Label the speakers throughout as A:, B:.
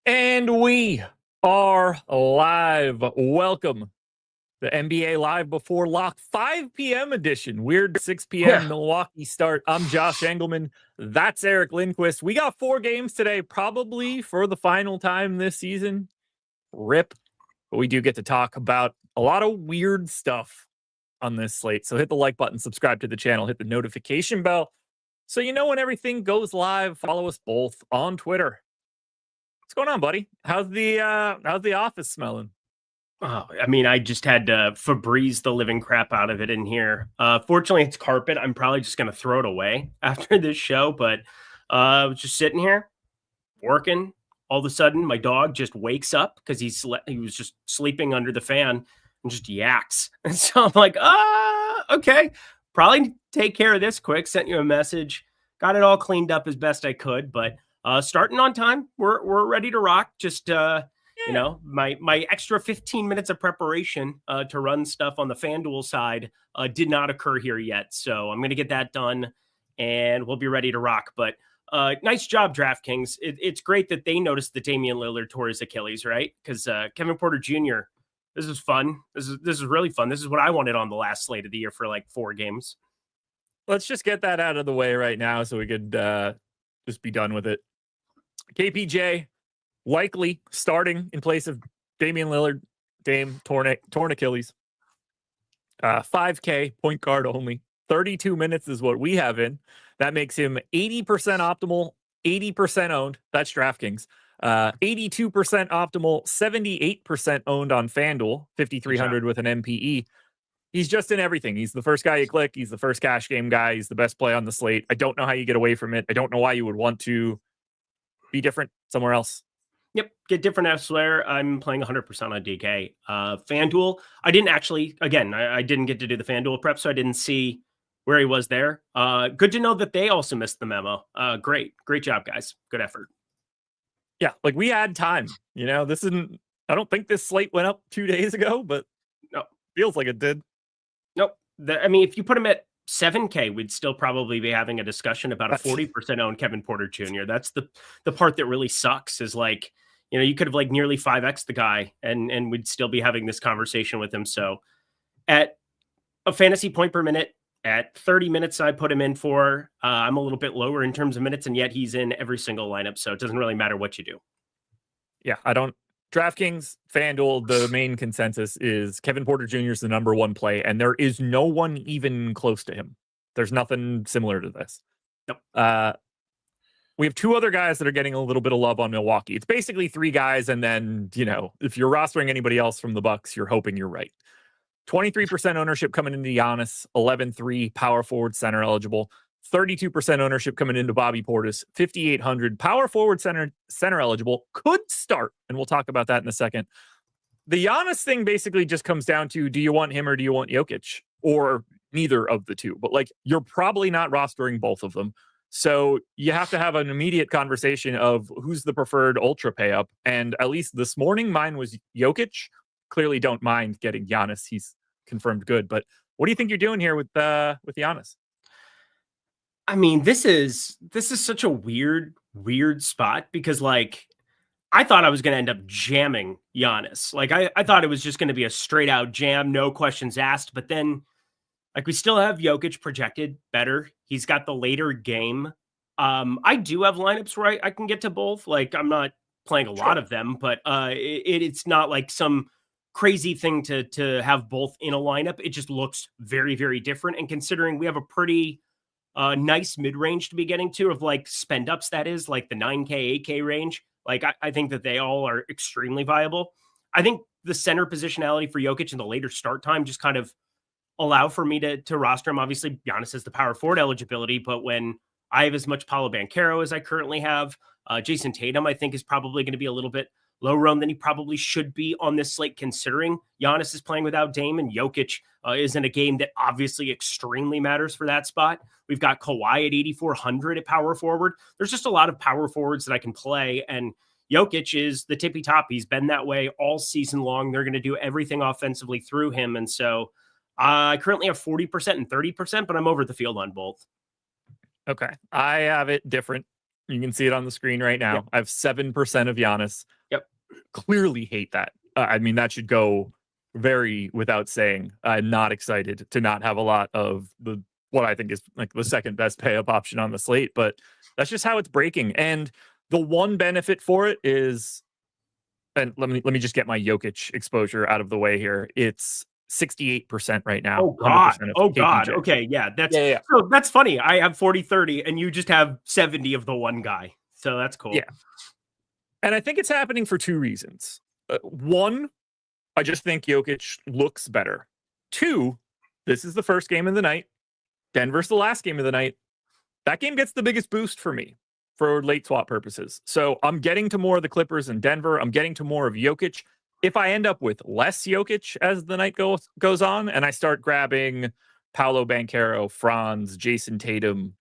A: And we are live. Welcome. The NBA Live Before Lock 5 p.m. edition. Weird 6 p.m. Milwaukee start. I'm Josh Engleman. That's Eric Lindquist. We got 4 games today, probably for the final time this season. RIP. But we do get to talk about a lot of weird stuff on this slate. So hit the like button, subscribe to the channel, hit the notification bell so you know when everything goes live. Follow us both on Twitter. What's going on, buddy? How's the office smelling?
B: Oh, I mean, I just had to Febreze the living crap out of it in here. Fortunately, it's carpet. I'm probably just going to throw it away after this show, but I was just sitting here working. All of a sudden, my dog just wakes up because he was just sleeping under the fan and just yaks. And so I'm like, okay, probably take care of this quick. Sent you a message, got it all cleaned up as best I could, but starting on time. We're ready to rock. Just you know, my extra 15 minutes of preparation to run stuff on the FanDuel side did not occur here yet. So I'm going to get that done and we'll be ready to rock. But nice job, DraftKings. It's great that they noticed that Damian Lillard tore his Achilles, right? Because Kevin Porter Jr., this is fun. This is really fun. This is what I wanted on the last slate of the year for like 4 games.
A: Let's just get that out of the way right now so we could just be done with it. KPJ likely starting in place of Damian Lillard. Dame torn Achilles. 5K point guard only. 32 minutes is what we have in. That makes him 80% optimal, 80% owned. That's DraftKings. 82% optimal, 78% owned on FanDuel. 5,300 with an MPE. He's just in everything. He's the first guy you click. He's the first cash game guy. He's the best play on the slate. I don't know how you get away from it. I don't know why you would want to be different somewhere else.
B: Yep, get different elsewhere. I'm playing 100% on DK. FanDuel, I didn't actually, again, I didn't get to do the FanDuel prep, so I didn't see where he was there. Good to know that they also missed the memo. Great job, guys. Good effort.
A: Yeah, like we had time. You know, this isn't, I don't think this slate went up 2 days ago, but no, feels like it did.
B: Nope. I mean, if you put him at 7K, we'd still probably be having a discussion about a 40% owned Kevin Porter Jr. That's the part that really sucks is like, you know, you could have like nearly 5X the guy and we'd still be having this conversation with him. So at a fantasy point per minute, at 30 minutes I put him in for, I'm a little bit lower in terms of minutes, and yet he's in every single lineup. So it doesn't really matter what you do.
A: Yeah, DraftKings, FanDuel, the main consensus is Kevin Porter Jr. is the number 1 play, and there is no one even close to him. There's nothing similar to this.
B: Nope.
A: We have 2 other guys that are getting a little bit of love on Milwaukee. It's basically 3 guys, and then, you know, if you're rostering anybody else from the Bucks, you're hoping you're right. 23% ownership coming into Giannis, 11-3 power forward center eligible. 32% ownership coming into Bobby Portis, 5,800 power forward center eligible, could start, and we'll talk about that in a second. The Giannis thing basically just comes down to, do you want him or do you want Jokic, or neither of the two? But like, you're probably not rostering both of them, so you have to have an immediate conversation of who's the preferred ultra pay up. And at least this morning, mine was Jokic. Clearly, don't mind getting Giannis; he's confirmed good. But what do you think you're doing here with Giannis?
B: I mean, this is such a weird spot because, like, I thought I was going to end up jamming Giannis. Like, I thought it was just going to be a straight out jam, no questions asked. But then, like, we still have Jokic projected better. He's got the later game. I do have lineups where I can get to both. Like, I'm not playing a lot of them, but it's not like some crazy thing to have both in a lineup. It just looks very, very different. And considering we have a pretty nice mid-range to be getting to of like spend ups, that is like the 9K, 8K range. Like I think that they all are extremely viable. I think the center positionality for Jokic and the later start time just kind of allow for me to roster him. Obviously, Giannis has the power forward eligibility, but when I have as much Paolo Banchero as I currently have, Jason Tatum, I think, is probably going to be a little bit lower owned than he probably should be on this slate, considering Giannis is playing without Dame and Jokic is in a game that obviously extremely matters for that spot. We've got Kawhi at 8,400 at power forward. There's just a lot of power forwards that I can play, and Jokic is the tippy top. He's been that way all season long. They're going to do everything offensively through him, and so I currently have 40% and 30%, but I'm over the field on both.
A: Okay, I have it different. You can see it on the screen right now. Yep. I have 7% of Giannis. clearly hate that. I mean, that should go very without saying. I'm not excited to not have a lot of what I think is like the second best pay up option on the slate, but that's just how it's breaking. And the one benefit for it is, and let me just get my Jokic exposure out of the way here. It's 68% right now.
B: Oh God.
A: 100% of
B: Oh God.
A: KPJ.
B: Okay. Yeah.
A: Yeah.
B: So that's funny. I have 40-30 and you just have 70 of the one guy. So that's cool.
A: Yeah. And I think it's happening for two reasons. One, I just think Jokic looks better. Two, this is the first game of the night. Denver's the last game of the night. That game gets the biggest boost for me for late swap purposes. So I'm getting to more of the Clippers in Denver. I'm getting to more of Jokic. If I end up with less Jokic as the night goes on and I start grabbing Paolo Banchero, Franz, Jason Tatum,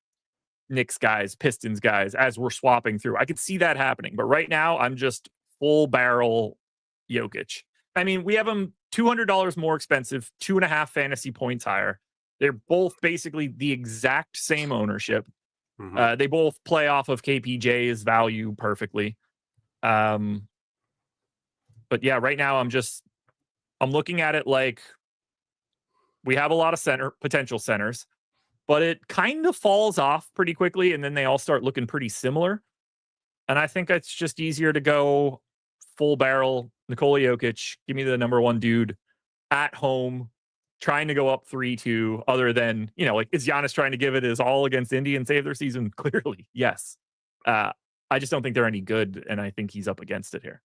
A: Knicks guys, Pistons guys, as we're swapping through, I could see that happening. But right now, I'm just full barrel Jokic. I mean, we have him $200 more expensive, 2.5 fantasy points higher. They're both basically the exact same ownership. Mm-hmm. They both play off of KPJ's value perfectly. But yeah, right now I'm looking at it like we have a lot of potential centers, but it kind of falls off pretty quickly, and then they all start looking pretty similar. And I think it's just easier to go full barrel Nikola Jokic. Give me the number one dude at home, trying to go up 3-2, other than, like, is Giannis trying to give it his all against Indy and save their season? Clearly, yes. I just don't think they're any good, and I think he's up against it here.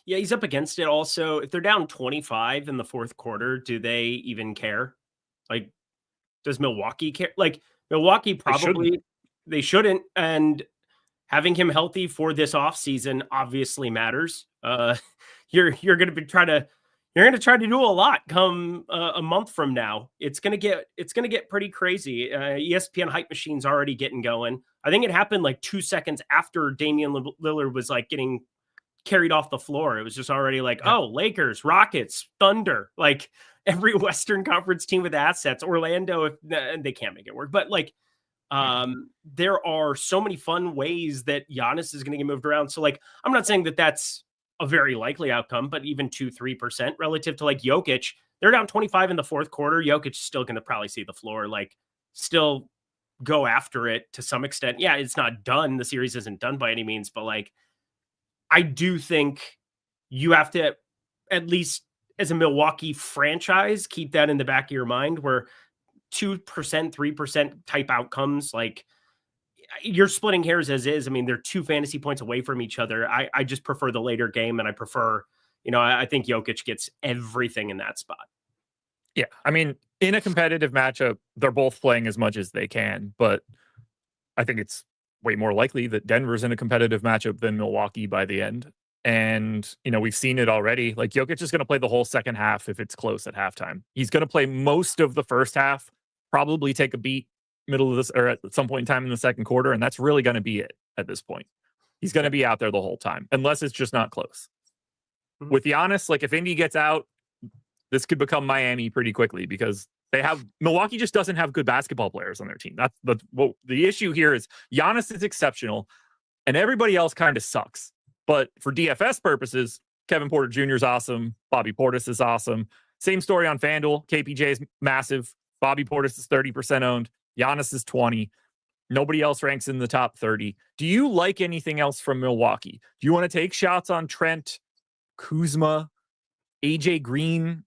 B: Yeah, he's up against it. Also, if they're down 25 in the fourth quarter, do they even care? Like, does Milwaukee care? Like, Milwaukee probably they shouldn't. And having him healthy for this offseason obviously matters. You're going to try to do a lot come a month from now. It's going to get pretty crazy. ESPN hype machine's already getting going. I think it happened like 2 seconds after Damian Lillard was like getting carried off the floor. It was just already like, oh, Lakers, Rockets, Thunder, like every Western Conference team with assets. Orlando, if they can't make it work, but like there are so many fun ways that Giannis is going to get moved around. So like, I'm not saying that that's a very likely outcome, but even 2-3% relative to like Jokic, they're down 25 in the fourth quarter. Jokic is still going to probably see the floor, like still go after it to some extent. Yeah, it's not done. The series isn't done by any means, but like, I do think you have to, at least as a Milwaukee franchise, keep that in the back of your mind where 2%, 3% type outcomes, like you're splitting hairs as is. I mean, they're 2 fantasy points away from each other. I just prefer the later game, and I prefer, I think Jokic gets everything in that spot.
A: Yeah. I mean, in a competitive matchup, they're both playing as much as they can, but I think it's way more likely that Denver's in a competitive matchup than Milwaukee by the end. And, we've seen it already. Like, Jokic is going to play the whole second half if it's close at halftime. He's going to play most of the first half, probably take a beat middle of this or at some point in time in the second quarter. And that's really going to be it at this point. He's going to be out there the whole time, unless it's just not close. Mm-hmm. With Giannis, like if Indy gets out, this could become Miami pretty quickly because Milwaukee just doesn't have good basketball players on their team. That's the issue here is Giannis is exceptional and everybody else kind of sucks. But for DFS purposes, Kevin Porter Jr. is awesome. Bobby Portis is awesome. Same story on FanDuel. KPJ is massive. Bobby Portis is 30% owned. Giannis is 20. Nobody else ranks in the top 30. Do you like anything else from Milwaukee? Do you want to take shots on Trent, Kuzma, AJ Green?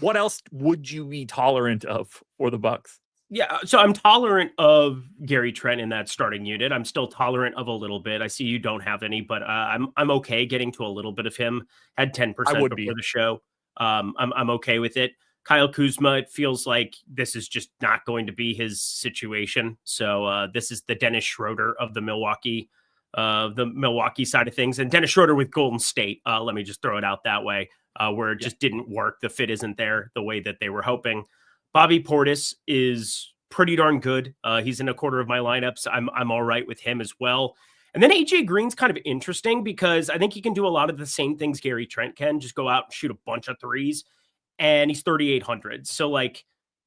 A: What else would you be tolerant of for the Bucks?
B: Yeah, so I'm tolerant of Gary Trent in that starting unit. I'm still tolerant of a little bit. I see you don't have any, but I'm okay getting to a little bit of him. Had 10% before the show. I'm okay with it. Kyle Kuzma, it feels like this is just not going to be his situation. So this is the Dennis Schroeder of the Milwaukee side of things, and Dennis Schroeder with Golden State. Let me just throw it out that way, where it just didn't work. The fit isn't there the way that they were hoping. Bobby Portis is pretty darn good. He's in a quarter of my lineups. I'm all right with him as well. And then AJ Green's kind of interesting because I think he can do a lot of the same things Gary Trent can, just go out and shoot a bunch of threes. And he's 3,800. So like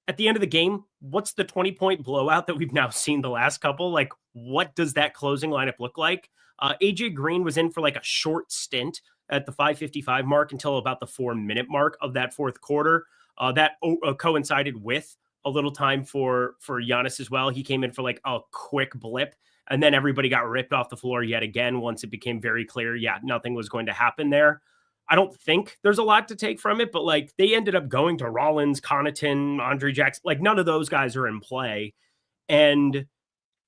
B: at the end of the game, what's the 20-point blowout that we've now seen the last couple? Like, what does that closing lineup look like? AJ Green was in for like a short stint at the 5:55 mark until about the 4-minute mark of that fourth quarter. That coincided with a little time for Giannis as well. He came in for like a quick blip, and then everybody got ripped off the floor yet again once it became very clear, nothing was going to happen there. I don't think there's a lot to take from it, but like they ended up going to Rollins, Connaughton, Andre Jackson. Like none of those guys are in play. And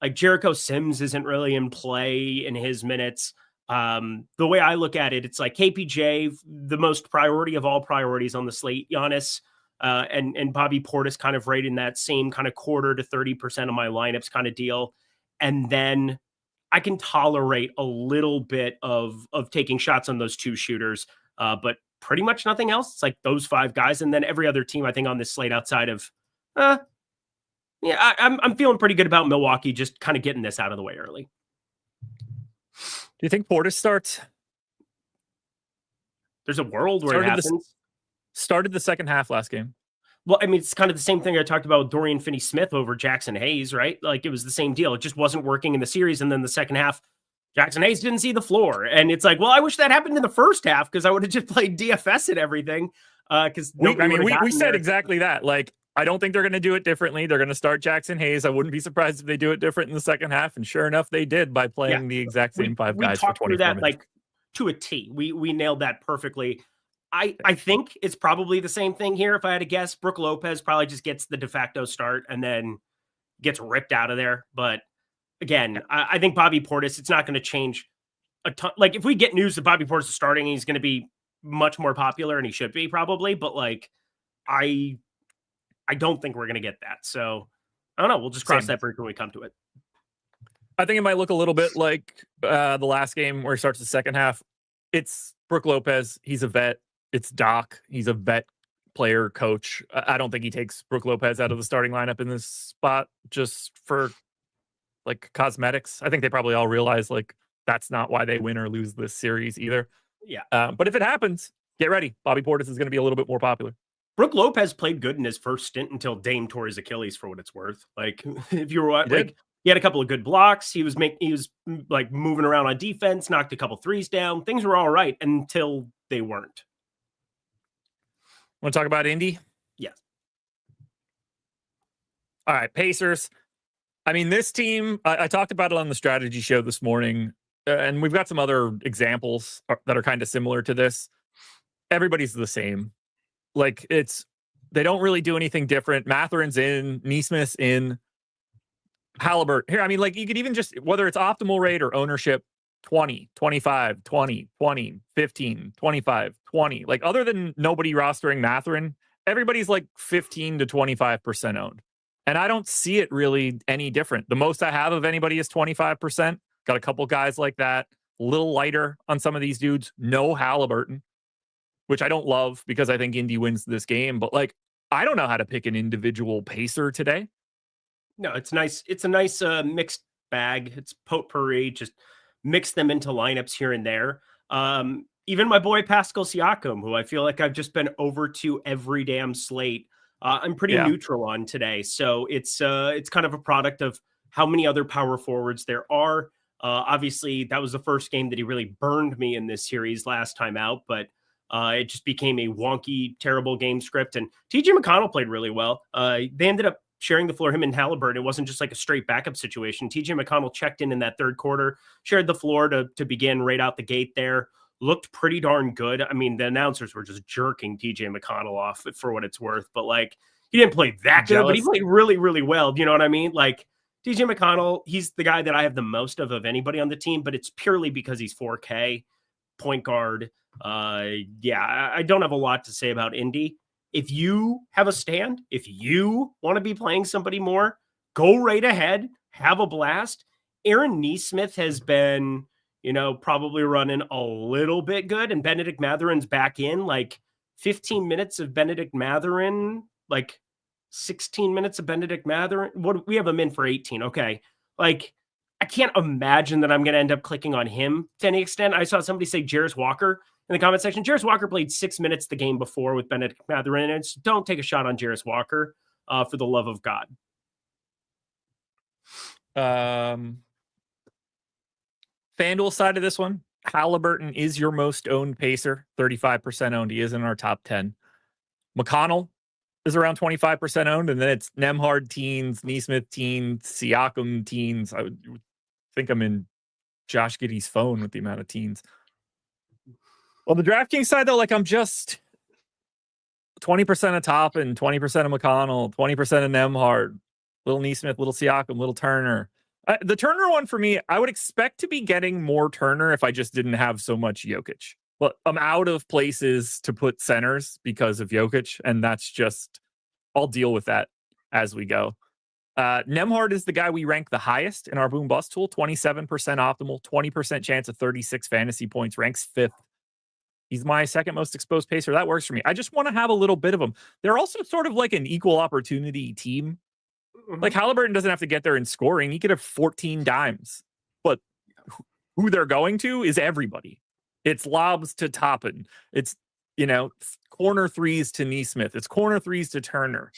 B: like Jericho Sims isn't really in play in his minutes. The way I look at it, it's like KPJ, the most priority of all priorities on the slate, Giannis, and Bobby Portis kind of right in that same kind of quarter to 30% of my lineups kind of deal. And then I can tolerate a little bit of taking shots on those two shooters, but pretty much nothing else. It's like those 5 guys. And then every other team, I think, on this slate outside of, I'm feeling pretty good about Milwaukee just kind of getting this out of the way early.
A: Do you think Portis starts?
B: There's a world where it happens.
A: Started the second half last game.
B: Well, I mean, it's kind of the same thing I talked about with Dorian Finney-Smith over Jackson Hayes, right? Like it was the same deal. It just wasn't working in the series. And then the second half, Jackson Hayes didn't see the floor. And it's like, well, I wish that happened in the first half because I would have just played DFS and everything. Because
A: we said exactly that. Like, I don't think they're going to do it differently. They're going to start Jackson Hayes. I wouldn't be surprised if they do it different in the second half. And sure enough, they did by playing the exact same 5 guys for 24 minutes.
B: Like to a T. We nailed that perfectly. I think it's probably the same thing here. If I had to guess, Brook Lopez probably just gets the de facto start and then gets ripped out of there. But again, I think Bobby Portis, it's not going to change a ton. Like if we get news that Bobby Portis is starting, he's going to be much more popular, and he should be probably. But like, I don't think we're going to get that. So I don't know. We'll just cross that bridge when we come to it.
A: I think it might look a little bit like the last game where he starts the second half. It's Brook Lopez. He's a vet. It's Doc. He's a vet player coach. I don't think he takes Brook Lopez out of the starting lineup in this spot just for like cosmetics. I think they probably all realize like that's not why they win or lose this series either.
B: Yeah.
A: But if it happens, get ready. Bobby Portis is going to be a little bit more popular.
B: Brook Lopez played good in his first stint until Dame tore his Achilles, for what it's worth. Like if you were like, he had a couple of good blocks. He was like moving around on defense, knocked a couple threes down. Things were all right until they weren't.
A: Want to talk about Indy?
B: Yes.
A: All right, Pacers. I mean, this team, I talked about it on the strategy show this morning, and we've got some other examples that are kind of similar to this. Everybody's the same. Like, they don't really do anything different. Matherin's in, Neesmith's in, Halliburton. Here, I mean, like, you could even just, whether it's optimal rate or ownership, 20, 25, 20, 20, 15, 25, 20. Like, other than nobody rostering Matherin, everybody's like 15 to 25% owned. And I don't see it really any different. The most I have of anybody is 25%. Got a couple guys like that. A little lighter on some of these dudes. No Halliburton, which I don't love because I think Indy wins this game. But like, I don't know how to pick an individual Pacer today.
B: No, it's nice. It's a nice mixed bag. It's potpourri. Just mix them into lineups here and there. Even my boy Pascal Siakam, who I feel like I've just been over to every damn slate. I'm pretty neutral on today. So it's kind of a product of how many other power forwards there are. Obviously, that was the first game that he really burned me in this series last time out, but it just became a wonky, terrible game script. And TJ McConnell played really well. They ended up sharing the floor, him and Halliburton. It wasn't just like a straight backup situation. TJ McConnell checked in that third quarter, shared the floor to begin right out the gate there. Looked pretty darn good. I mean, the announcers were just jerking TJ McConnell off for what it's worth, but like, he didn't play that good, but he played really, really well. Do you know what I mean? Like, TJ McConnell, he's the guy that I have the most of anybody on the team, but it's purely because he's 4K point guard. I don't have a lot to say about Indy. If you have a stand, if you want to be playing somebody more, go right ahead, have a blast. Aaron Neesmith has been, probably running a little bit good, and Benedict Matherin's back in. Like 15 minutes of Benedict Matherin, like 16 minutes of Benedict Matherin. What, we have him in for 18. Okay. Like, I can't imagine that I'm going to end up clicking on him to any extent. I saw somebody say Jarris Walker in the comment section. Jarris Walker played 6 minutes the game before with Benedict Matherin. And don't take a shot on Jarris Walker for the love of God.
A: FanDuel side of this one, Halliburton is your most owned pacer, 35% owned. He is in our top 10. McConnell is around 25% owned, and then it's Nembhard teens, Neesmith teens, Siakam teens. I would think I'm in Josh Giddey's phone with the amount of teens. On the DraftKings side, though, like I'm just 20% of Toppin, 20% of McConnell, 20% of Nembhard, little Neesmith, little Siakam, little Turner. The Turner one for me, I would expect to be getting more Turner if I just didn't have so much Jokic. But I'm out of places to put centers because of Jokic, and that's just, I'll deal with that as we go. Nembhard is the guy we rank the highest in our boom bust tool, 27% optimal, 20% chance of 36 fantasy points, ranks 5th. He's my second most exposed pacer. That works for me. I just want to have a little bit of them. They're also sort of like an equal opportunity team. Like Halliburton doesn't have to get there in scoring. He could have 14 dimes, but who they're going to is everybody. It's lobs to Toppin. It's, corner threes to Neesmith. It's corner threes to Turner.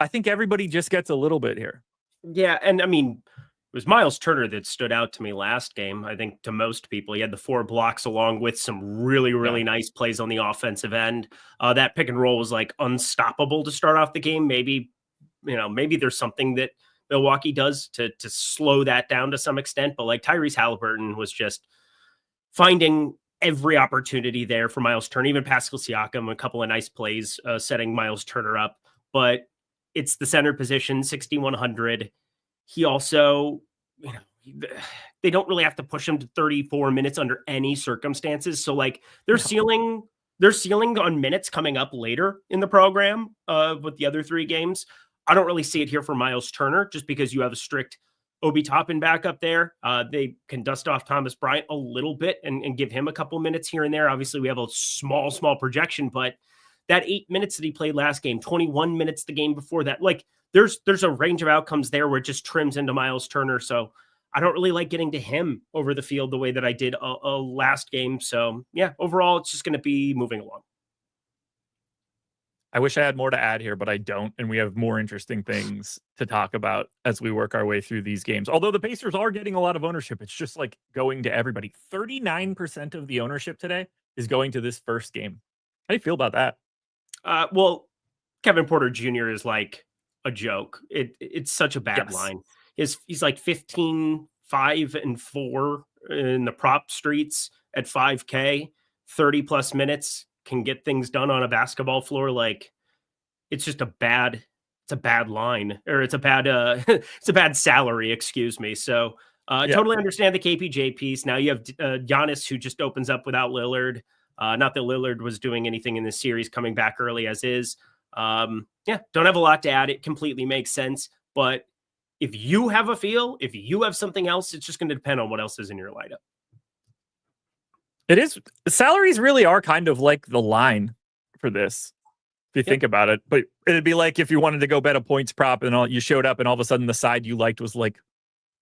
A: I think everybody just gets a little bit here.
B: Yeah, and I mean, it was Miles Turner that stood out to me last game. I think to most people, he had the 4 blocks along with some really nice plays on the offensive end. That pick and roll was like unstoppable to start off the game. Maybe there's something that Milwaukee does to slow that down to some extent. But like Tyrese Halliburton was just finding every opportunity there for Miles Turner, even Pascal Siakam, a couple of nice plays setting Miles Turner up. But it's the center position, 6,100. He also, they don't really have to push him to 34 minutes under any circumstances. So like their ceiling on minutes coming up later in the program with the other 3 games. I don't really see it here for Miles Turner just because you have a strict Obi Toppin back up there. They can dust off Thomas Bryant a little bit and give him a couple minutes here and there. Obviously, we have a small projection, but that 8 minutes that he played last game, 21 minutes the game before that, like there's a range of outcomes there where it just trims into Miles Turner. So I don't really like getting to him over the field the way that I did last game. So yeah, overall, it's just going to be moving along.
A: I wish I had more to add here, but I don't. And we have more interesting things to talk about as we work our way through these games. Although the Pacers are getting a lot of ownership, it's just like going to everybody. 39% of the ownership today is going to this first game. How do you feel about that?
B: Well, Kevin Porter Jr. is like a joke. It's such a bad line. He's like 15, 5, and 4 in the prop streets at 5K, 30 plus minutes. Can get things done on a basketball floor. Like it's just a bad line, or it's a bad salary, excuse me. So totally understand the KPJ piece. Now you have Giannis, who just opens up without Lillard. Not that Lillard was doing anything in this series, coming back early as is. Don't have a lot to add. It completely makes sense. But if you have a feel, if you have something else, it's just going to depend on what else is in your lineup.
A: It is. Salaries really are kind of like the line for this, if you think about it. But it'd be like if you wanted to go bet a points prop and you showed up and all of a sudden the side you liked was like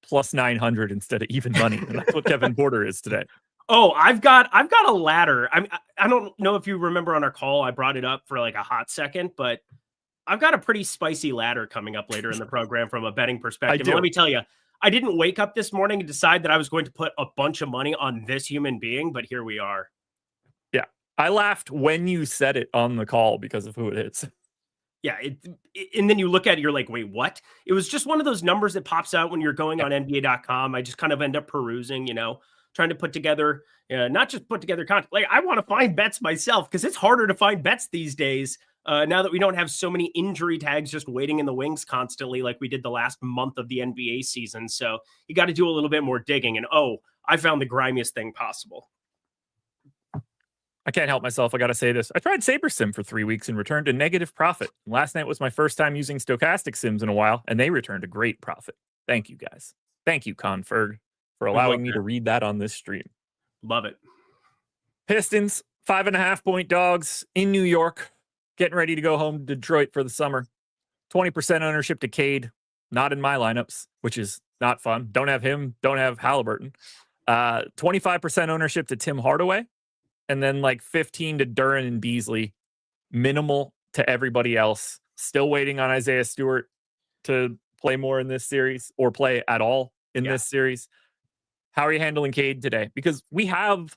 A: plus 900 instead of even money. And that's what Kevin Porter is today.
B: Oh, I've got a ladder. I don't know if you remember on our call, I brought it up for like a hot second, but I've got a pretty spicy ladder coming up later in the program from a betting perspective. Let me tell you, I didn't wake up this morning and decide that I was going to put a bunch of money on this human being, but here we are.
A: Yeah. I laughed when you said it on the call because of who it is.
B: Yeah. And then you look at it, you're like, wait, what? It was just one of those numbers that pops out when you're going on NBA.com. I just kind of end up perusing, trying to put together, not just put together content. Like I want to find bets myself because it's harder to find bets these days. Now that we don't have so many injury tags just waiting in the wings constantly like we did the last month of the NBA season. So you got to do a little bit more digging. And I found the grimiest thing possible.
A: I can't help myself. I got to say this. I tried SaberSim for 3 weeks and returned a negative profit. Last night was my first time using Stokastic Sims in a while, and they returned a great profit. Thank you, guys. Thank you, Conferg, for allowing me to read that on this stream.
B: Love it.
A: Pistons, 5.5-point dogs in New York. Getting ready to go home to Detroit for the summer. 20% ownership to Cade. Not in my lineups, which is not fun. Don't have him. Don't have Halliburton. 25% ownership to Tim Hardaway. And then like 15 to Duran and Beasley. Minimal to everybody else. Still waiting on Isaiah Stewart to play more in this series or play at all in this series. How are you handling Cade today? Because we have,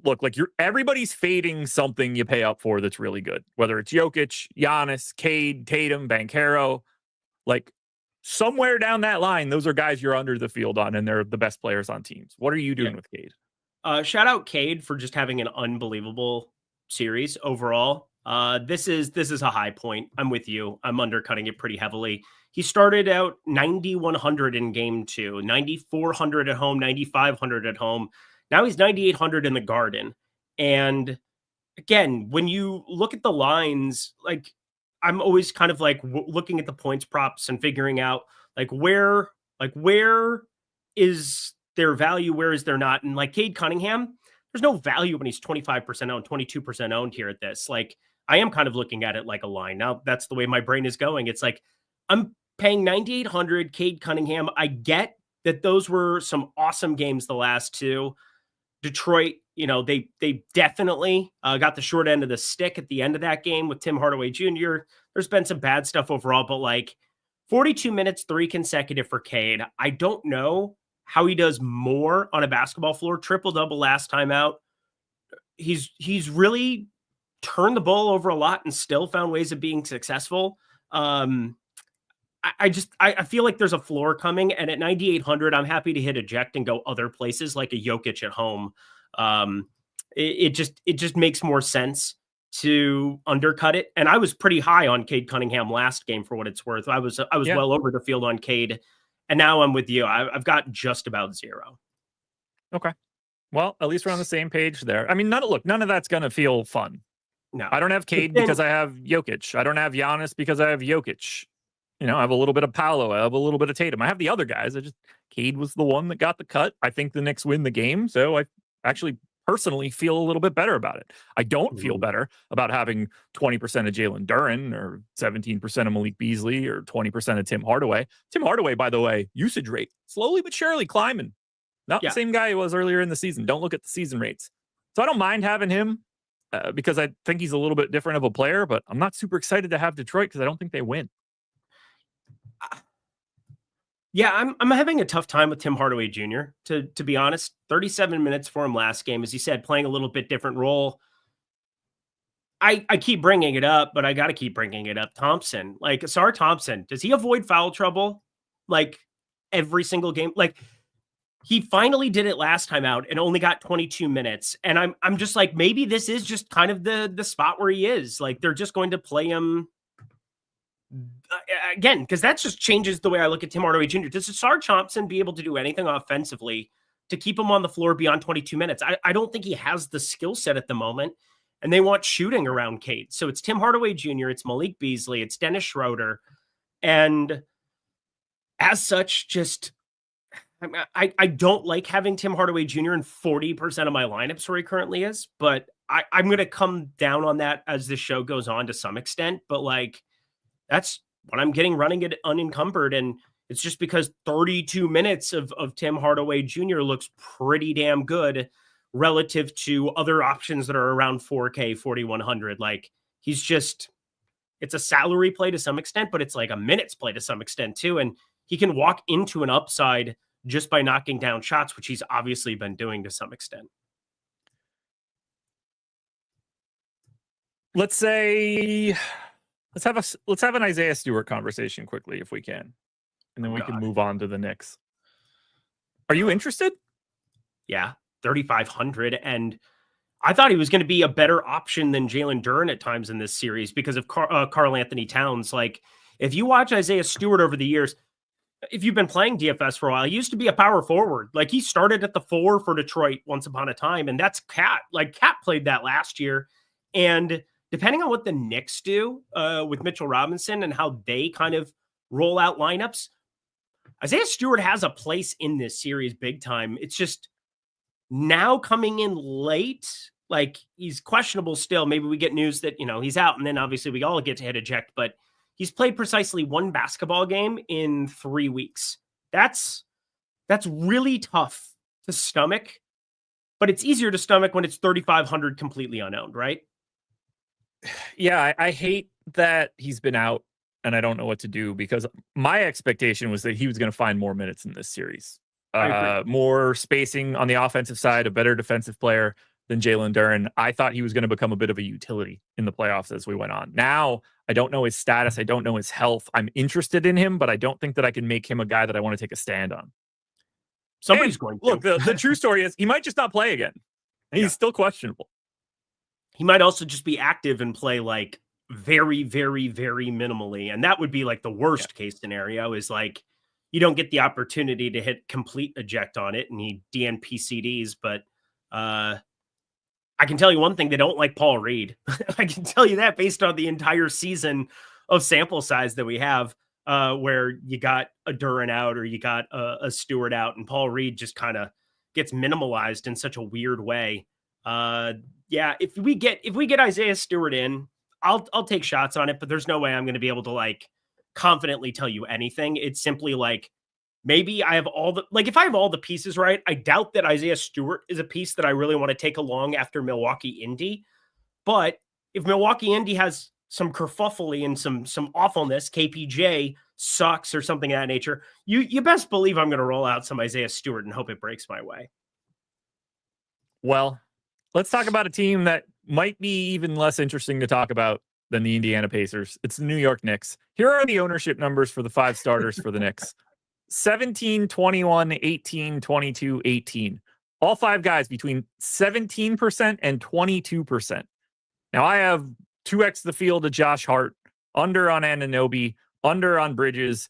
A: look, like everybody's fading something you pay up for that's really good. Whether it's Jokic, Giannis, Cade, Tatum, Banchero, like somewhere down that line, those are guys you're under the field on, and they're the best players on teams. What are you doing with Cade?
B: Shout out Cade for just having an unbelievable series overall. This is a high point. I'm with you. I'm undercutting it pretty heavily. He started out 9,100 in game 2, 9,400 at home, 9,500 at home. Now he's 9,800 in the Garden. And again, when you look at the lines, like I'm always kind of like looking at the points props and figuring out where is their value, where is there not? And like Cade Cunningham, there's no value when he's 25% owned, 22% owned here at this. Like I am kind of looking at it like a line. Now that's the way my brain is going. It's like I'm paying 9,800 Cade Cunningham. I get that those were some awesome games, the last two. Detroit, they definitely got the short end of the stick at the end of that game with Tim Hardaway Jr. There's been some bad stuff overall, but like 42 minutes, 3 consecutive for Cade. I don't know how he does more on a basketball floor. Triple-double last time out. He's really turned the ball over a lot and still found ways of being successful. I feel like there's a floor coming, and at 9,800, I'm happy to hit eject and go other places like a Jokic at home. It just makes more sense to undercut it. And I was pretty high on Cade Cunningham last game for what it's worth. I was well over the field on Cade, and now I'm with you. I've got just about 0.
A: Okay. Well, at least we're on the same page there. I mean, none of that's going to feel fun.
B: No,
A: I don't have Cade because I have Jokic. I don't have Giannis because I have Jokic. I have a little bit of Paolo. I have a little bit of Tatum. I have the other guys. Cade was the one that got the cut. I think the Knicks win the game. So I actually personally feel a little bit better about it. I don't feel better about having 20% of Jalen Duren or 17% of Malik Beasley or 20% of Tim Hardaway. Tim Hardaway, by the way, usage rate slowly but surely climbing. Not the same guy he was earlier in the season. Don't look at the season rates. So I don't mind having him because I think he's a little bit different of a player, but I'm not super excited to have Detroit because I don't think they win.
B: Yeah, I'm having a tough time with Tim Hardaway Jr., to be honest. 37 minutes for him last game, as you said, playing a little bit different role. I keep bringing it up, but I got to keep bringing it up. Thompson, like Asar Thompson, does he avoid foul trouble like every single game? Like he finally did it last time out and only got 22 minutes. And I'm just like, maybe this is just kind of the spot where he is. Like they're just going to play him again, because that just changes the way I look at Tim Hardaway Jr. Does Asar Thompson be able to do anything offensively to keep him on the floor beyond 22 minutes? I don't think he has the skill set at the moment, and they want shooting around Cade. So it's Tim Hardaway Jr., it's Malik Beasley, it's Dennis Schroeder, and as such, just I don't like having Tim Hardaway Jr. in 40% of my lineups where he currently is, but I'm going to come down on that as the show goes on to some extent, but like that's what I'm getting running it unencumbered. And it's just because 32 minutes of Tim Hardaway Jr. looks pretty damn good relative to other options that are around 4K, 4,100. Like it's a salary play to some extent, but it's like a minutes play to some extent too. And he can walk into an upside just by knocking down shots, which he's obviously been doing to some extent.
A: Let's have an Isaiah Stewart conversation quickly if we can, and then we can move on to the Knicks. Are you interested?
B: Yeah, 3,500, and I thought he was going to be a better option than Jalen Duren at times in this series because of Karl Anthony Towns. Like, if you watch Isaiah Stewart over the years, if you've been playing DFS for a while, he used to be a power forward. Like, he started at the 4 for Detroit once upon a time, and that's Cat. Like, Cat played that last year, and depending on what the Knicks do with Mitchell Robinson and how they kind of roll out lineups, Isaiah Stewart has a place in this series big time. It's just now coming in late, like he's questionable still. Maybe we get news that, he's out, and then obviously we all get to hit eject, but he's played precisely 1 basketball game in 3 weeks. That's really tough to stomach, but it's easier to stomach when it's 3,500 completely unowned, right?
A: Yeah, I hate that he's been out and I don't know what to do because my expectation was that he was going to find more minutes in this series. more spacing on the offensive side, a better defensive player than Jalen Duren. I thought he was going to become a bit of a utility in the playoffs as we went on. Now, I don't know his status. I don't know his health. I'm interested in him, but I don't think that I can make him a guy that I want to take a stand on.
B: Somebody's going to.
A: Look, the true story is he might just not play again. He's still questionable.
B: He might also just be active and play like very, very, very minimally. And that would be like the worst case scenario is like you don't get the opportunity to hit complete eject on it and he DNP CDs. But I can tell you one thing, they don't like Paul Reed. I can tell you that based on the entire season of sample size that we have, where you got a Duren out or you got a Stewart out, and Paul Reed just kind of gets minimalized in such a weird way. If we get Isaiah Stewart in, I'll take shots on it, but there's no way I'm going to be able to like confidently tell you anything. It's simply like, maybe I have if I have all the pieces right, I doubt that Isaiah Stewart is a piece that I really want to take along after Milwaukee Indy. But if Milwaukee Indy has some kerfuffle and some awfulness, KPJ sucks or something of that nature, you best believe I'm going to roll out some Isaiah Stewart and hope it breaks my way.
A: Well, let's talk about a team that might be even less interesting to talk about than the Indiana Pacers. It's the New York Knicks. Here are the ownership numbers for the 5 starters for the Knicks. 17, 21, 18, 22, 18. All 5 guys between 17% and 22%. Now I have 2x the field of Josh Hart, under on Anunoby, under on Bridges,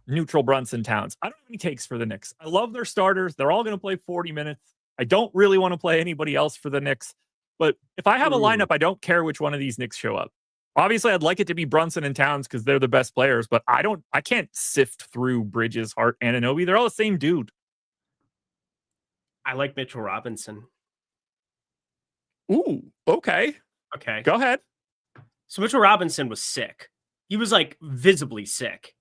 A: neutral Brunson Towns. I don't have any takes for the Knicks. I love their starters. They're all going to play 40 minutes. I don't really want to play anybody else for the Knicks. But if I have a lineup, I don't care which one of these Knicks show up. Obviously, I'd like it to be Brunson and Towns because they're the best players, but I can't sift through Bridges, Hart, and Anunoby. They're all the same dude.
B: I like Mitchell Robinson.
A: Ooh, okay.
B: Okay.
A: Go ahead.
B: So Mitchell Robinson was sick. He was like visibly sick.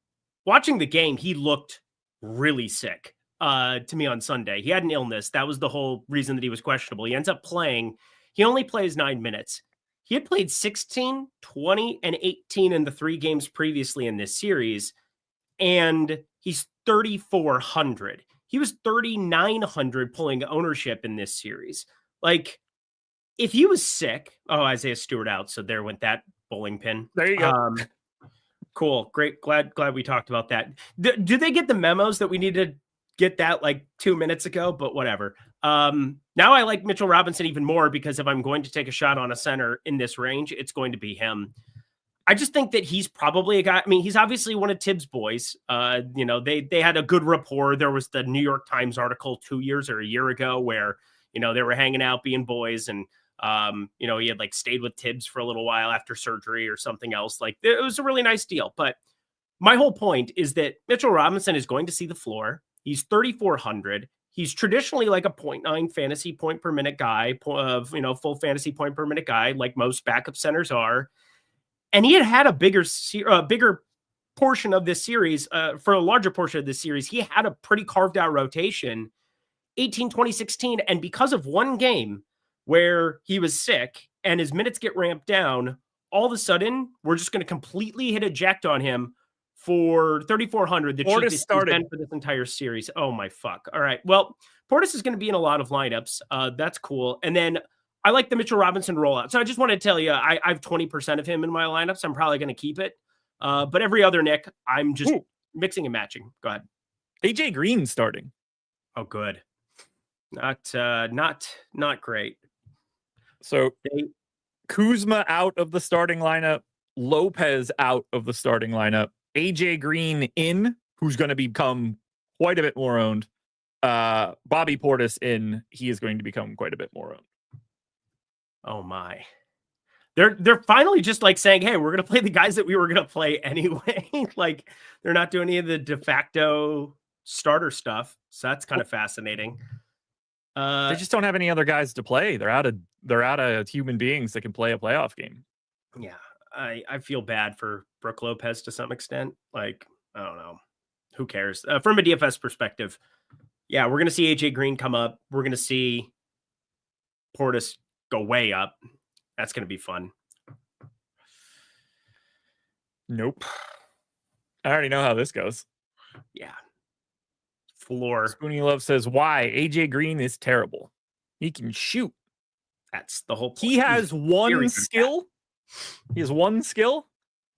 B: Watching the game, he looked really sick to me on Sunday. He had an illness. That was the whole reason that he was questionable. He ends up playing. He only plays 9 minutes. He had played 16, 20, and 18 in the 3 games previously in this series, and he's 3,400. He was 3,900 pulling ownership in this series. Like, if he was sick, Isaiah Stewart out, so there went that bowling pin.
A: There you go.
B: Cool, great, glad we talked about that. Do they get the memos that we need to get that like 2 minutes ago? But whatever. Now I like Mitchell Robinson even more because if I'm going to take a shot on a center in this range, it's going to be him. I just think that he's probably a guy. I mean, he's obviously one of Tibbs' boys. They had a good rapport. There was the New York Times article 2 years or a year ago where, they were hanging out being boys and, he had like stayed with Tibbs for a little while after surgery or something else. Like it was a really nice deal. But my whole point is that Mitchell Robinson is going to see the floor. He's 3,400. He's traditionally like a 0.9 fantasy point per minute guy full fantasy point per minute guy, like most backup centers are. And he had a bigger portion of this series, for a larger portion of this series, he had a pretty carved out rotation, 18, 20, 16. And because of one game where he was sick and his minutes get ramped down, all of a sudden, we're just going to completely hit eject on him for 3,400. The cheapest he's been for this entire series. Oh my fuck. All right. Well, Portis is going to be in a lot of lineups. That's cool. And then I like the Mitchell Robinson rollout. So I just want to tell you, I have 20% of him in my lineups. I'm probably going to keep it. But every other Nick, I'm just mixing and matching. Go ahead.
A: AJ Green starting.
B: Oh, good. Not great.
A: So Kuzma out of the starting lineup, Lopez out of the starting lineup, AJ Green in, who's going to become quite a bit more owned. Bobby Portis in, he is going to become quite a bit more owned.
B: Oh my. They're finally just like saying, hey, we're going to play the guys that we were going to play anyway. Like they're not doing any of the de facto starter stuff. So that's kind of fascinating.
A: They just don't have any other guys to play. They're out of human beings that can play a playoff game.
B: Yeah. I feel bad for Brook Lopez to some extent. Like, I don't know. Who cares? From a DFS perspective, yeah, we're going to see AJ Green come up. We're going to see Portis go way up. That's going to be fun.
A: Nope. I already know how this goes.
B: Yeah. floor.
A: Spoonie Love says, why? AJ Green is terrible. He can shoot.
B: That's the whole point.
A: He has one skill. He has one skill,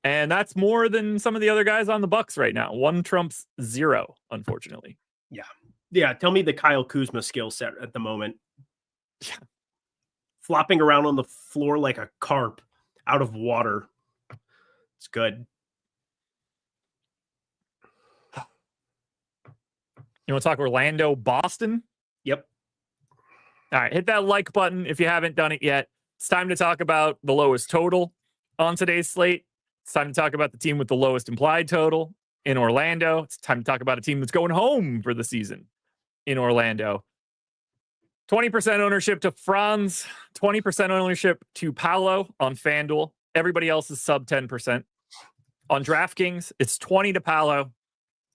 A: and that's more than some of the other guys on the Bucks right now. One trumps zero, unfortunately.
B: Yeah. Tell me the Kyle Kuzma skill set at the moment.
A: Yeah.
B: Flopping around on the floor like a carp out of water. It's good.
A: You want to talk Orlando, Boston?
B: Yep.
A: All right, hit that like button if you haven't done it yet. It's time to talk about the lowest total on today's slate. It's time to talk about the team with the lowest implied total in Orlando. It's time to talk about a team that's going home for the season in Orlando. 20% ownership to Franz, 20% ownership to Paolo on FanDuel. Everybody else is sub 10%. On DraftKings, it's 20 to Paolo,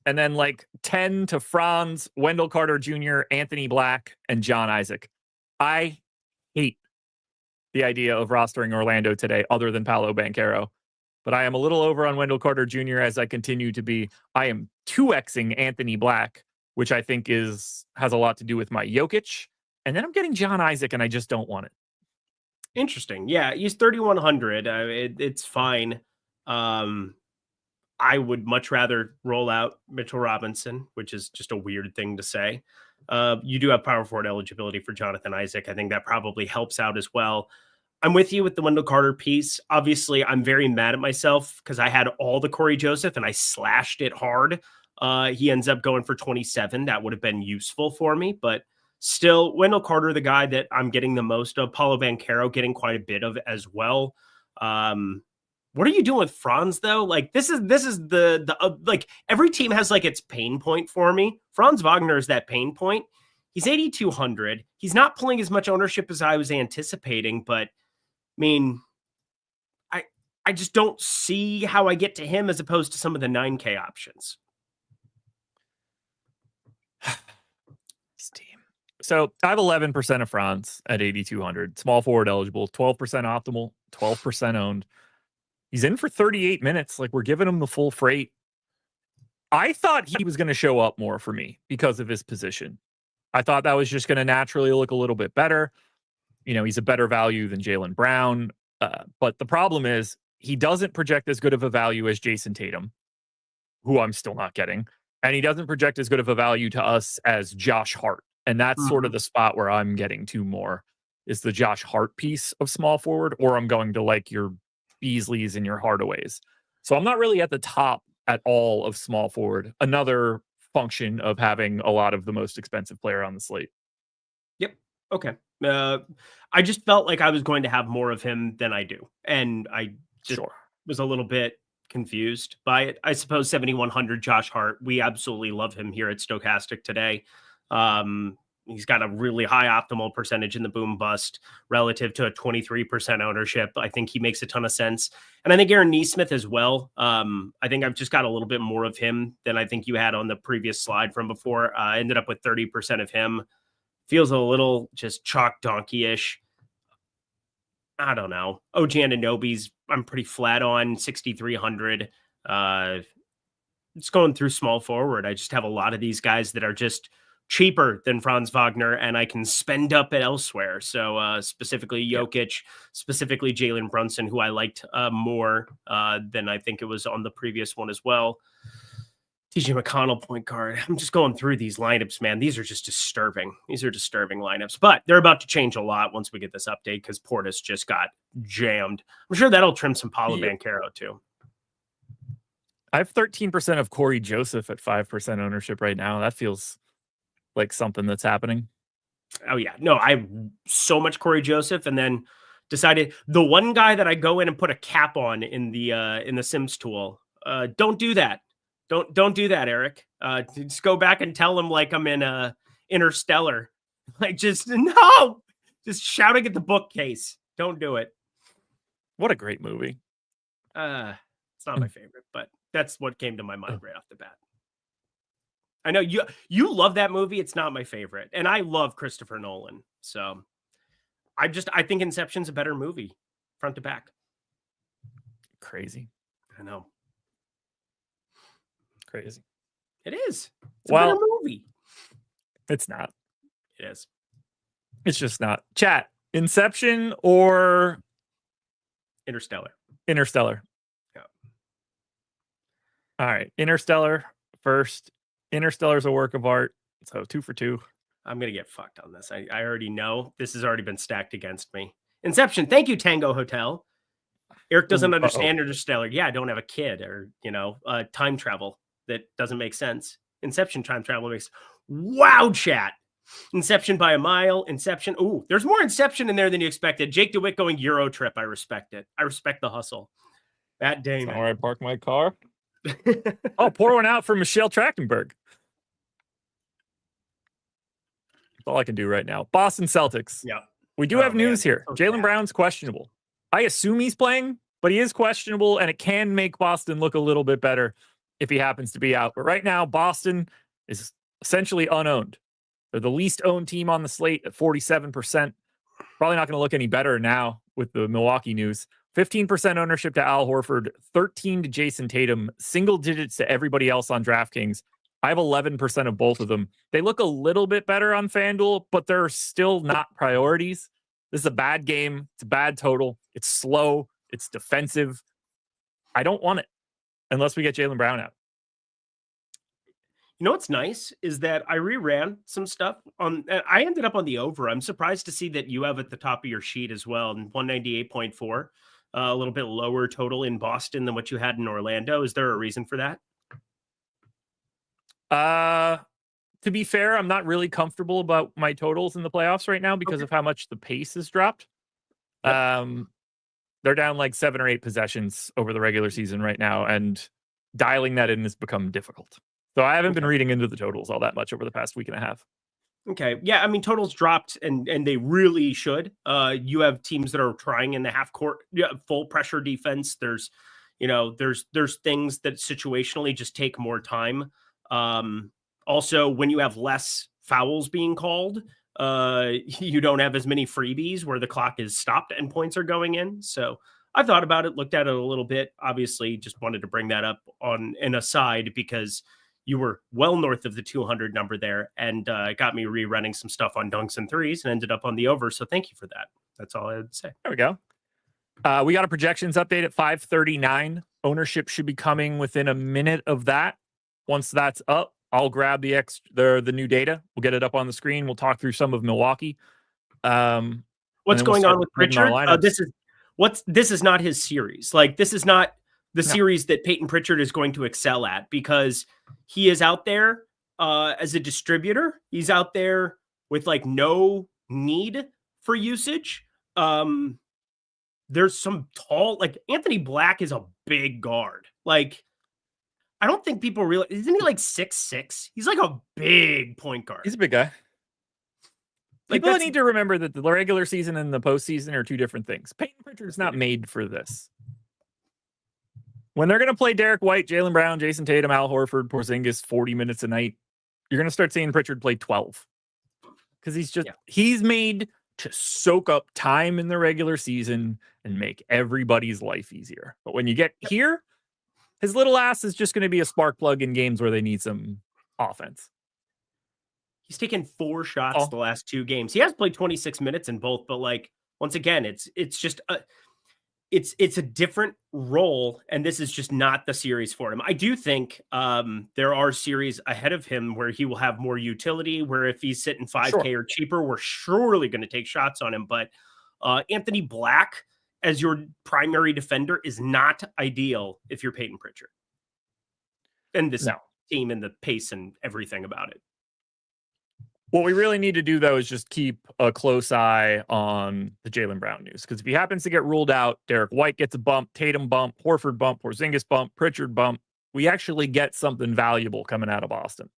A: and then like 10 to Franz, Wendell Carter Jr., Anthony Black, and John Isaac. I hate the idea of rostering Orlando today other than Paolo Banchero, but I am a little over on Wendell Carter Jr. as I continue to be. I am 2xing Anthony Black, which I think has a lot to do with my Jokic, and then I'm getting John Isaac, and I just don't want it.
B: Interesting. Yeah, he's 3,100. It's fine. I would much rather roll out Mitchell Robinson, which is just a weird thing to say. You do have power forward eligibility for Jonathan Isaac. I think that probably helps out as well. I'm with you with the Wendell Carter piece. Obviously, I'm very mad at myself because I had all the Corey Joseph and I slashed it hard. He ends up going for 27. That would have been useful for me, but still, Wendell Carter, the guy that I'm getting the most of. Paolo Banchero getting quite a bit of as well. What are you doing with Franz though? Like this is the like every team has like its pain point for me. Franz Wagner is that pain point. He's 8,200. He's not pulling as much ownership as I was anticipating, but I mean, I just don't see how I get to him as opposed to some of the 9K options.
A: Steam. So I have 11% of Franz at 8,200. Small forward eligible, 12% optimal, 12% owned. He's in for 38 minutes. Like, we're giving him the full freight. I thought he was going to show up more for me because of his position. I thought that was just going to naturally look a little bit better. You know, he's a better value than Jaylen Brown. But the problem is he doesn't project as good of a value as Jason Tatum, who I'm still not getting. And he doesn't project as good of a value to us as Josh Hart. And that's sort of the spot where I'm getting to more is the Josh Hart piece of small forward, or I'm going to like your Beasleys and your Hardaways. So I'm not really at the top at all of small forward. Another function of having a lot of the most expensive player on the slate.
B: Yep. Okay. I just felt like I was going to have more of him than I do. And I just was a little bit confused by it. I suppose 7,100 Josh Hart. We absolutely love him here at Stokastic today. He's got a really high optimal percentage in the boom bust relative to a 23% ownership. I think he makes a ton of sense. And I think Aaron Nesmith as well. I think I've just got a little bit more of him than I think you had on the previous slide from before. I ended up with 30% of him. Feels a little just chalk donkey-ish. I don't know. OG Anunoby's I'm pretty flat on 6,300. It's going through small forward. I just have a lot of these guys that are just cheaper than Franz Wagner, and I can spend up it elsewhere. So specifically Jokic, specifically Jalen Brunson, who I liked more than I think it was on the previous one as well. TJ McConnell, point guard. I'm just going through these lineups, man. These are just disturbing. These are disturbing lineups, but they're about to change a lot once we get this update because Portis just got jammed. I'm sure that'll trim some Paolo Banchero too.
A: I have 13% of Corey Joseph at 5% ownership right now. That feels like something that's happening.
B: Oh yeah. No, I have so much Corey Joseph, and then decided the one guy that I go in and put a cap on in the Sims tool. Don't do that. Don't do that, Eric. Just go back and tell him like I'm in Interstellar. Like just shouting at the bookcase. Don't do it.
A: What a great movie.
B: It's not my favorite, but that's what came to my mind right off the bat. I know you love that movie. It's not my favorite. And I love Christopher Nolan. So I think Inception's a better movie front to back.
A: Crazy.
B: I know.
A: Crazy.
B: It is. It's a better movie.
A: It's not.
B: It is.
A: It's just not. Chat, Inception or
B: Interstellar?
A: Interstellar.
B: Yeah.
A: All right. Interstellar first. Interstellar's a work of art. So 2 for 2.
B: I'm going to get fucked on this. I already know. This has already been stacked against me. Inception. Thank you, Tango Hotel. Eric doesn't understand Interstellar. Yeah, I don't have a kid or, time travel. That doesn't make sense. Inception time travel makes... Wow, chat. Inception by a mile. Inception. Ooh, there's more Inception in there than you expected. Jake DeWitt going Euro trip. I respect it. I respect the hustle. Matt Damon.
A: That's where I park my car. Oh, pour one out for Michelle Trachtenberg. That's all I can do right now. Boston Celtics.
B: Yeah.
A: We do have news here. Jaylen Brown's questionable. I assume he's playing, but he is questionable, and it can make Boston look a little bit better if he happens to be out. But right now, Boston is essentially unowned. They're the least owned team on the slate at 47%. Probably not going to look any better now with the Milwaukee news. 15% ownership to Al Horford, 13 to Jason Tatum, single digits to everybody else on DraftKings. I have 11% of both of them. They look a little bit better on FanDuel, but they're still not priorities. This is a bad game. It's a bad total. It's slow. It's defensive. I don't want it unless we get Jaylen Brown out.
B: You know what's nice is that I reran some stuff on. I ended up on the over. I'm surprised to see that you have at the top of your sheet as well, and 198.4, a little bit lower total in Boston than what you had in Orlando. Is there a reason for that?
A: To be fair, I'm not really comfortable about my totals in the playoffs right now because of how much the pace has dropped. Yep. They're down like 7 or 8 possessions over the regular season right now, and dialing that in has become difficult. So I haven't been reading into the totals all that much over the past week and a half.
B: Okay. Yeah. I mean, totals dropped and they really should. You have teams that are trying in the half court, full pressure defense. There's things that situationally just take more time. Also, when you have less fouls being called, you don't have as many freebies where the clock is stopped and points are going in. So I thought about it, looked at it a little bit, obviously just wanted to bring that up on an aside because you were well north of the 200 number there and got me rerunning some stuff on dunks and threes and ended up on the over. So thank you for that. That's all I would say.
A: There we go. We got a projections update at 5:39. Ownership should be coming within a minute of that. Once that's up, I'll grab the new data. We'll get it up on the screen. We'll talk through some of Milwaukee.
B: What's going on with Pritchard? This is not his series. Like, this is not the series that Peyton Pritchard is going to excel at because he is out there as a distributor. He's out there with like no need for usage. There's some tall, like Anthony Black is a big guard. Like, I don't think people realize, isn't he like 6'6"? He's like a big point guard.
A: He's a big guy. People need to remember that the regular season and the postseason are two different things. Peyton Pritchard's not made for this. When they're going to play Derek White, Jaylen Brown, Jason Tatum, Al Horford, Porzingis 40 minutes a night, you're going to start seeing Pritchard play 12. Because he's made to soak up time in the regular season and make everybody's life easier. But when you get here, his little ass is just going to be a spark plug in games where they need some offense.
B: He's taken 4 shots the last 2 games. He has played 26 minutes in both, but like, once again, it's just it's a different role, and this is just not the series for him. I do think there are series ahead of him where he will have more utility, where if he's sitting 5K or cheaper, we're surely going to take shots on him. But Anthony Black as your primary defender is not ideal if you're Peyton Pritchard. And this team and the pace and everything about it.
A: What we really need to do, though, is just keep a close eye on the Jaylen Brown news. Because if he happens to get ruled out, Derek White gets a bump, Tatum bump, Horford bump, Porzingis bump, Pritchard bump. We actually get something valuable coming out of Boston.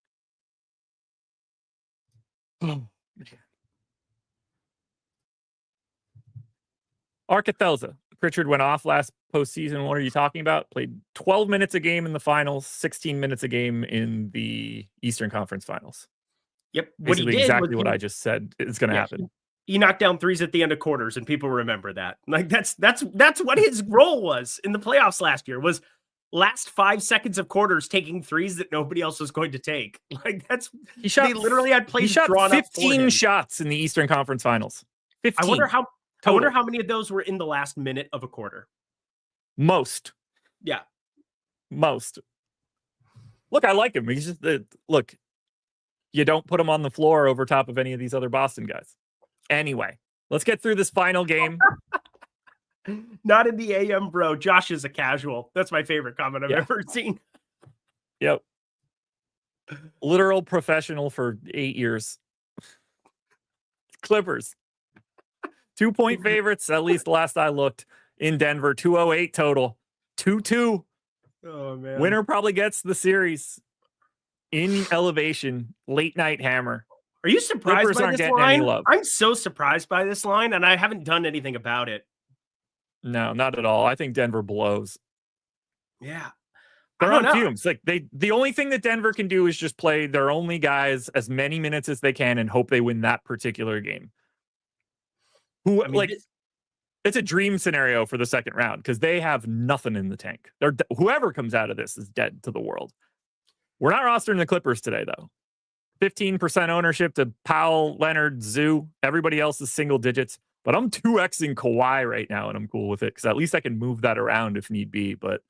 A: Arcathelza. Pritchard went off last postseason. What are you talking about? Played 12 minutes a game in the finals, 16 minutes a game in the Eastern Conference Finals.
B: Yep.
A: What he did exactly what I just said is going to happen.
B: He knocked down threes at the end of quarters, and people remember that. Like that's what his role was in the playoffs last year. Was last 5 seconds of quarters taking threes that nobody else was going to take. Like they literally had plays drawn up for him.
A: 15 shots in the Eastern Conference Finals. 15.
B: I wonder how many of those were in the last minute of a quarter.
A: Most.
B: Yeah.
A: Most. Look, I like him. He's just look, you don't put him on the floor over top of any of these other Boston guys. Anyway, let's get through this final game.
B: Not in the AM, bro. Josh is a casual. That's my favorite comment I've ever seen.
A: Yep. Literal professional for 8 years. Clippers. 2-point favorites, at least last I looked, in Denver. 208 total. 2-2.
B: Oh, man.
A: Winner probably gets the series in elevation. Late night hammer.
B: Are you surprised
A: Clippers
B: by
A: aren't
B: this
A: getting any
B: line?
A: love.
B: I'm so surprised by this line, and I haven't done anything about it.
A: No, not at all. I think Denver blows.
B: Yeah.
A: They're on fumes. Like the only thing that Denver can do is just play their only guys as many minutes as they can and hope they win that particular game. It's a dream scenario for the second round because they have nothing in the tank. Whoever comes out of this is dead to the world. We're not rostering the Clippers today, though. 15% ownership to Powell, Leonard, Zoo. Everybody else is single digits. But I'm 2xing Kawhi right now, and I'm cool with it because at least I can move that around if need be. But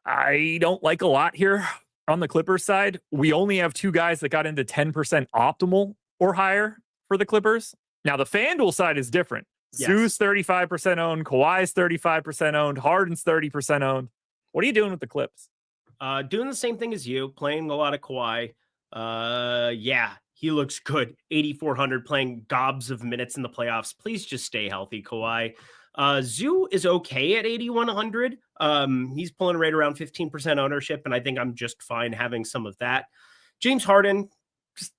A: I don't like a lot here on the Clippers side. We only have 2 guys that got into 10% optimal or higher for the Clippers. Now, the FanDuel side is different. Yes. Sue's 35% owned. Kawhi's 35% owned. Harden's 30% owned. What are you doing with the Clips?
B: Doing the same thing as you, playing a lot of Kawhi. Yeah, he looks good. 8,400, playing gobs of minutes in the playoffs. Please just stay healthy, Kawhi. Zoo is okay at 8,100. He's pulling right around 15% ownership, and I think I'm just fine having some of that. James Harden, just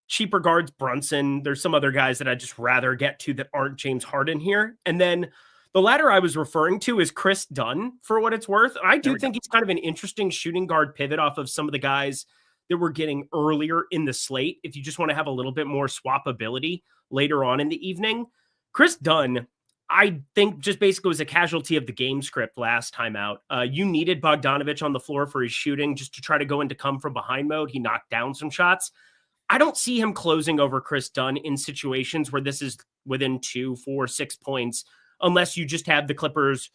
B: cheaper guards, Brunson. There's some other guys that I'd just rather get to that aren't James Harden here. And then the ladder I was referring to is Chris Dunn, for what it's worth. I do think he's kind of an interesting shooting guard pivot off of some of the guys that we're getting earlier in the slate. If you just want to have a little bit more swappability later on in the evening, Chris Dunn, I think, just basically was a casualty of the game script last time out. You needed Bogdanovic on the floor for his shooting just to try to go into come from behind mode. He knocked down some shots. I don't see him closing over Chris Dunn in situations where this is within 2, 4, 6 points, unless you just have the Clippers,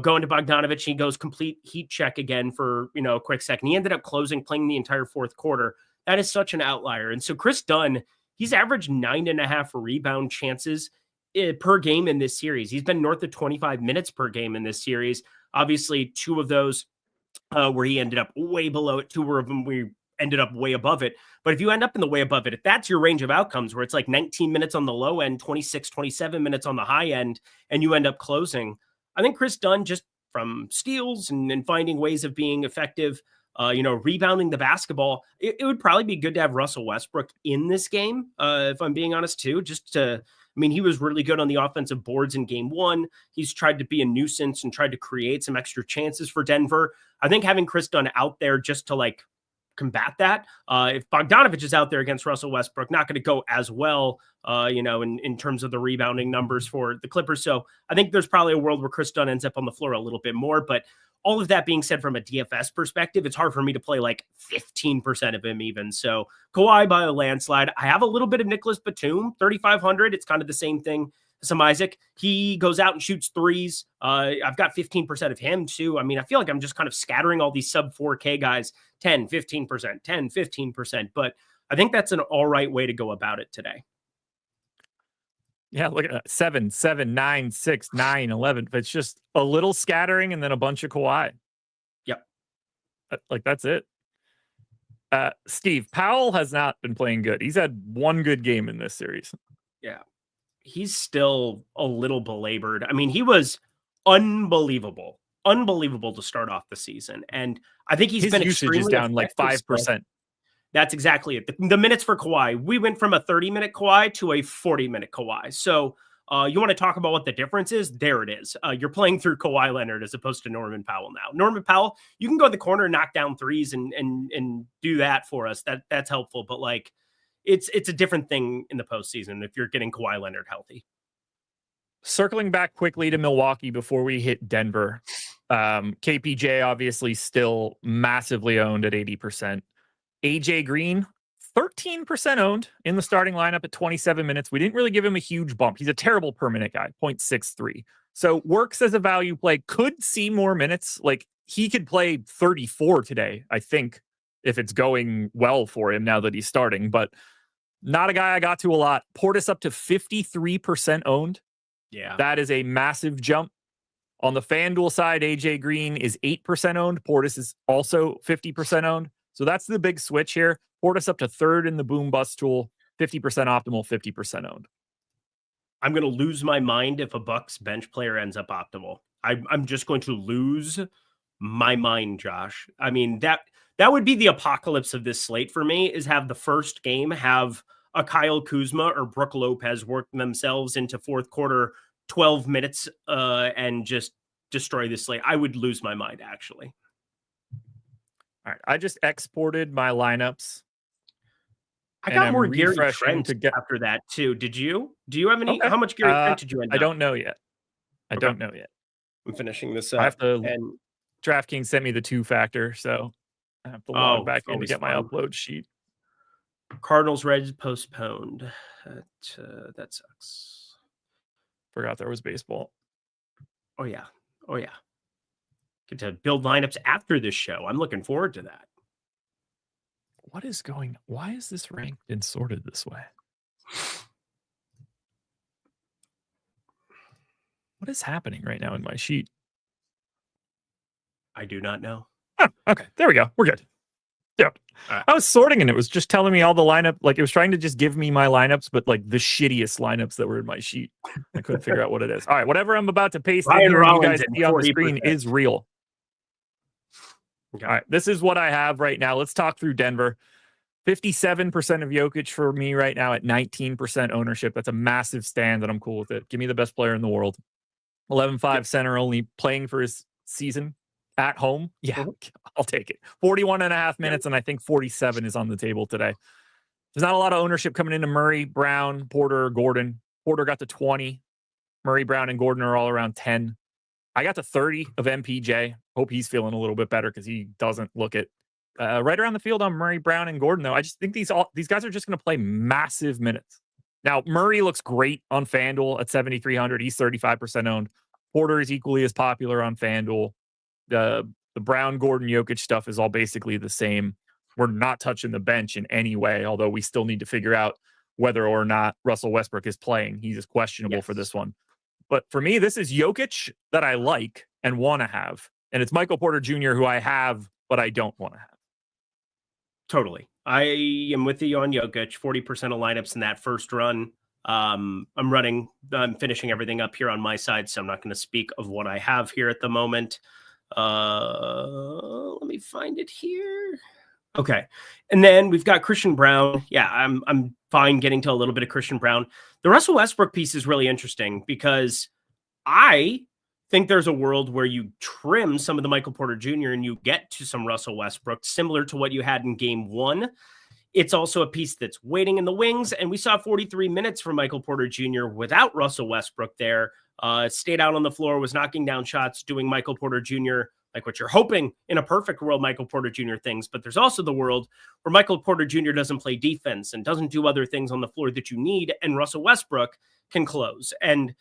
B: going to Bogdanovic. He goes complete heat check again for, a quick second. He ended up playing the entire fourth quarter. That is such an outlier. And so Chris Dunn, he's averaged 9.5 rebound chances per game in this series. He's been north of 25 minutes per game in this series. Obviously, 2 of those where he ended up way below it. 2 of them we ended up way above it. But if you end up in the way above it, if that's your range of outcomes where it's like 19 minutes on the low end, 26, 27 minutes on the high end, and you end up closing, I think Chris Dunn, just from steals and finding ways of being effective, rebounding the basketball, it would probably be good to have Russell Westbrook in this game, if I'm being honest too, he was really good on the offensive boards in game 1. He's tried to be a nuisance and tried to create some extra chances for Denver. I think having Chris Dunn out there just to combat that. If Bogdanovic is out there against Russell Westbrook, not going to go as well, in terms of the rebounding numbers for the Clippers. So I think there's probably a world where Chris Dunn ends up on the floor a little bit more. But all of that being said, from a DFS perspective, it's hard for me to play 15% of him even. So Kawhi by a landslide. I have a little bit of Nicholas Batum, 3,500. It's kind of the same thing. Some Isaac, he goes out and shoots threes. I've got 15% of him too. I feel like I'm just kind of scattering all these sub 4K guys, 10, 15%, 10, 15%. But I think that's an all right way to go about it today.
A: Yeah, look at that. 7, 7, 9, 6, 9, 11. It's just a little scattering and then a bunch of Kawhi.
B: Yep.
A: That's it. Steve, Powell has not been playing good. He's had one good game in this series.
B: Yeah. He's still a little belabored. He was unbelievable to start off the season. And I think his usage is down 5%. That's exactly it. The minutes for Kawhi, we went from a 30-minute Kawhi to a 40-minute Kawhi. So you want to talk about what the difference is? There it is. You're playing through Kawhi Leonard as opposed to Norman Powell now. Norman Powell, you can go in the corner and knock down threes and do that for us. That's helpful. But it's a different thing in the postseason if you're getting Kawhi Leonard healthy.
A: Circling back quickly to Milwaukee before we hit Denver. KPJ obviously still massively owned at 80%. AJ Green, 13% owned in the starting lineup at 27 minutes. We didn't really give him a huge bump. He's a terrible permanent guy, 0.63. So works as a value play, could see more minutes. Like he could play 34 today, I think, if it's going well for him now that he's starting, but not a guy I got to a lot. Portis up to 53% owned.
B: Yeah.
A: That is a massive jump. On the FanDuel side, AJ Green is 8% owned. Portis is also 50% owned. So that's the big switch here. Portis up to third in the boom bust tool, 50% optimal, 50% owned.
B: I'm going to lose my mind if a Bucks bench player ends up optimal. I'm just going to lose my mind, Josh. I mean, that would be the apocalypse of this slate for me, is have the first game have a Kyle Kuzma or Brook Lopez work themselves into fourth quarter 12 minutes and just destroy this slate. I would lose my mind, actually.
A: All right. I just exported my lineups.
B: I got more Gary Trent after that too. Did you? Do you have any? Okay. How much Gary Trent did you end up?
A: I don't know yet. I don't know yet.
B: I'm finishing this up.
A: I have to. And DraftKings sent me the 2-factor, so I have to log back in to get my upload sheet.
B: Cardinals Reds postponed. That sucks.
A: Forgot there was baseball.
B: Oh yeah. Get to build lineups after this show. I'm looking forward to that.
A: Why is this ranked and sorted this way? What is happening right now in my sheet?
B: I do not know.
A: Oh, okay. There we go. We're good. Yeah. I was sorting and it was just telling me all the lineup. Like it was trying to just give me my lineups, but like the shittiest lineups that were in my sheet. I couldn't figure out what it is. All right. Whatever I'm about to paste in here, you guys see on the screen is real. Okay. All right. This is what I have right now. Let's talk through Denver. 57% of Jokic for me right now at 19% ownership. That's a massive stand, and I'm cool with it. Give me the best player in the world. 11.5 center, only playing for his season at home. Yeah, I'll take it. 41 and a half minutes, and I think 47 is on the table today. There's not a lot of ownership coming into Murray, Brown, Porter, Gordon. Porter got to 20. Murray, Brown, and Gordon are all around 10. I got to 30 of MPJ. Hope he's feeling a little bit better because he doesn't look it. Right around the field on Murray, Brown, and Gordon, though. I just think these guys are just going to play massive minutes. Now, Murray looks great on FanDuel at 7,300. He's 35% owned. Porter is equally as popular on FanDuel. The Brown, Gordon, Jokic stuff is all basically the same. We're not touching the bench in any way, although we still need to figure out whether or not Russell Westbrook is playing. He's just questionable for this one. But for me, this is Jokic that I like and want to have. And it's Michael Porter Jr., who I have, but I don't want to have.
B: Totally. I am with you on Jokic, 40% of lineups in that first run. I'm finishing everything up here on my side, so I'm not going to speak of what I have here at the moment. Let me find it here. Okay. And then we've got Christian Brown. Yeah, I'm fine getting to a little bit of Christian Brown. The Russell Westbrook piece is really interesting because I think there's a world where you trim some of the Michael Porter Jr. and you get to some Russell Westbrook, similar to what you had in game one. It's also a piece that's waiting in the wings. And we saw 43 minutes from Michael Porter Jr. without Russell Westbrook there. Stayed out on the floor, was knocking down shots, doing Michael Porter Jr., like what you're hoping in a perfect world, Michael Porter Jr. things. But there's also the world where Michael Porter Jr. doesn't play defense and doesn't do other things on the floor that you need. And Russell Westbrook can close. And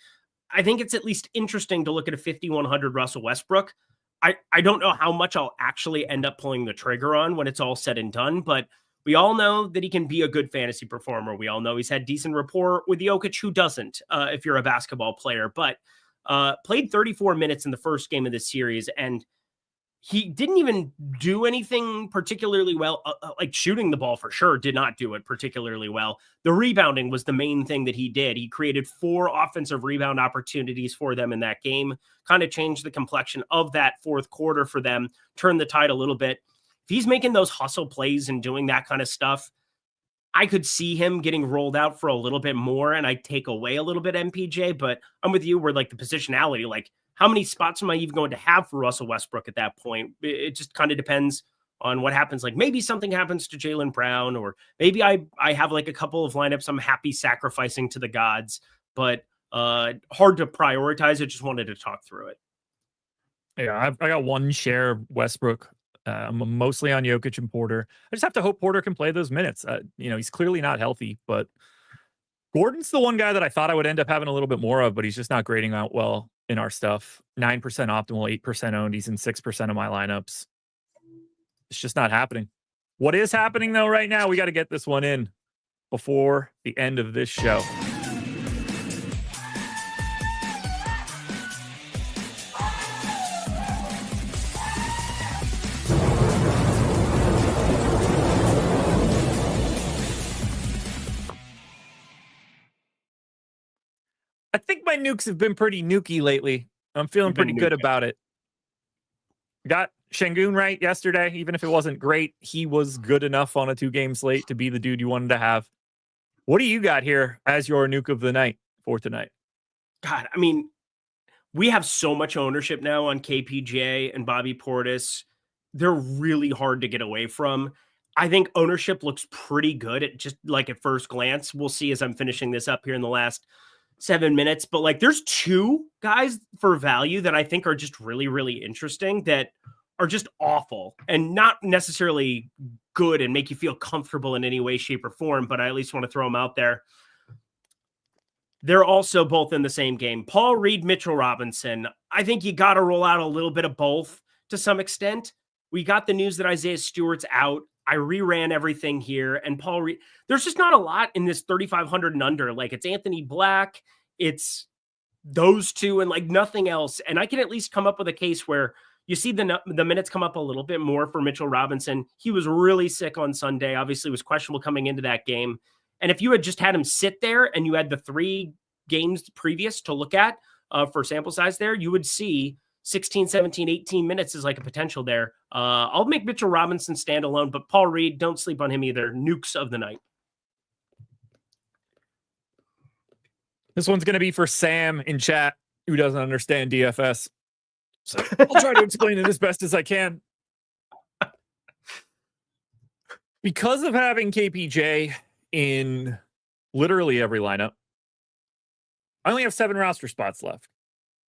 B: I think it's at least interesting to look at a 5,100 Russell Westbrook. I don't know how much I'll actually end up pulling the trigger on when it's all said and done, but we all know that he can be a good fantasy performer. We all know he's had decent rapport with Jokic, who doesn't, if you're a basketball player, but played 34 minutes in the first game of this series, and he didn't even do anything particularly well. Like shooting the ball for sure did not do it particularly well. The rebounding was the main thing that he did. He created 4 offensive rebound opportunities for them in that game, kind of changed the complexion of that fourth quarter for them, turned the tide a little bit. If he's making those hustle plays and doing that kind of stuff, I could see him getting rolled out for a little bit more, and I take away a little bit MPJ, but I'm with you where like the positionality, like how many spots am I even going to have for Russell Westbrook at that point? It just kind of depends on what happens. Like maybe something happens to Jaylen Brown, or maybe I have like a couple of lineups I'm happy sacrificing to the gods, but hard to prioritize. I just wanted to talk through it.
A: Yeah, I got one share of Westbrook. I'm mostly on Jokic and Porter. I just have to hope Porter can play those minutes. He's clearly not healthy, but Gordon's the one guy that I thought I would end up having a little bit more of, but he's just not grading out well in our stuff. 9% optimal, 8% owned. He's in 6% of my lineups. It's just not happening. What is happening, though, right now, we got to get this one in before the end of this show. I think my nukes have been pretty nukey lately. I'm feeling pretty good about it. Got Şengün right yesterday. Even if it wasn't great, he was good enough on a 2-game slate to be the dude you wanted to have. What do you got here as your nuke of the night for tonight?
B: God, I mean, we have so much ownership now on KPJ and Bobby Portis. They're really hard to get away from. I think ownership looks pretty good at first glance. We'll see as I'm finishing this up here in the last 7 minutes, but there's 2 guys for value that I think are just really, really interesting that are just awful and not necessarily good and make you feel comfortable in any way, shape, or form, but I at least want to throw them out there. They're also both in the same game. Paul Reed, Mitchell Robinson. I think you got to roll out a little bit of both to some extent. We got the news that Isaiah Stewart's out. I reran everything here, and Paul Reed, there's just not a lot in this 3,500 and under. It's Anthony Black, it's those 2, and nothing else. And I can at least come up with a case where you see the minutes come up a little bit more for Mitchell Robinson. He was really sick on Sunday, obviously was questionable coming into that game. And if you had just had him sit there and you had the 3 games previous to look at for sample size there, you would see 16, 17, 18 minutes is a potential there. I'll make Mitchell Robinson stand alone, but Paul Reed, don't sleep on him either. Nukes of the night.
A: This one's going to be for Sam in chat, who doesn't understand DFS. So I'll try to explain it as best as I can. Because of having KPJ in literally every lineup, I only have 7 roster spots left.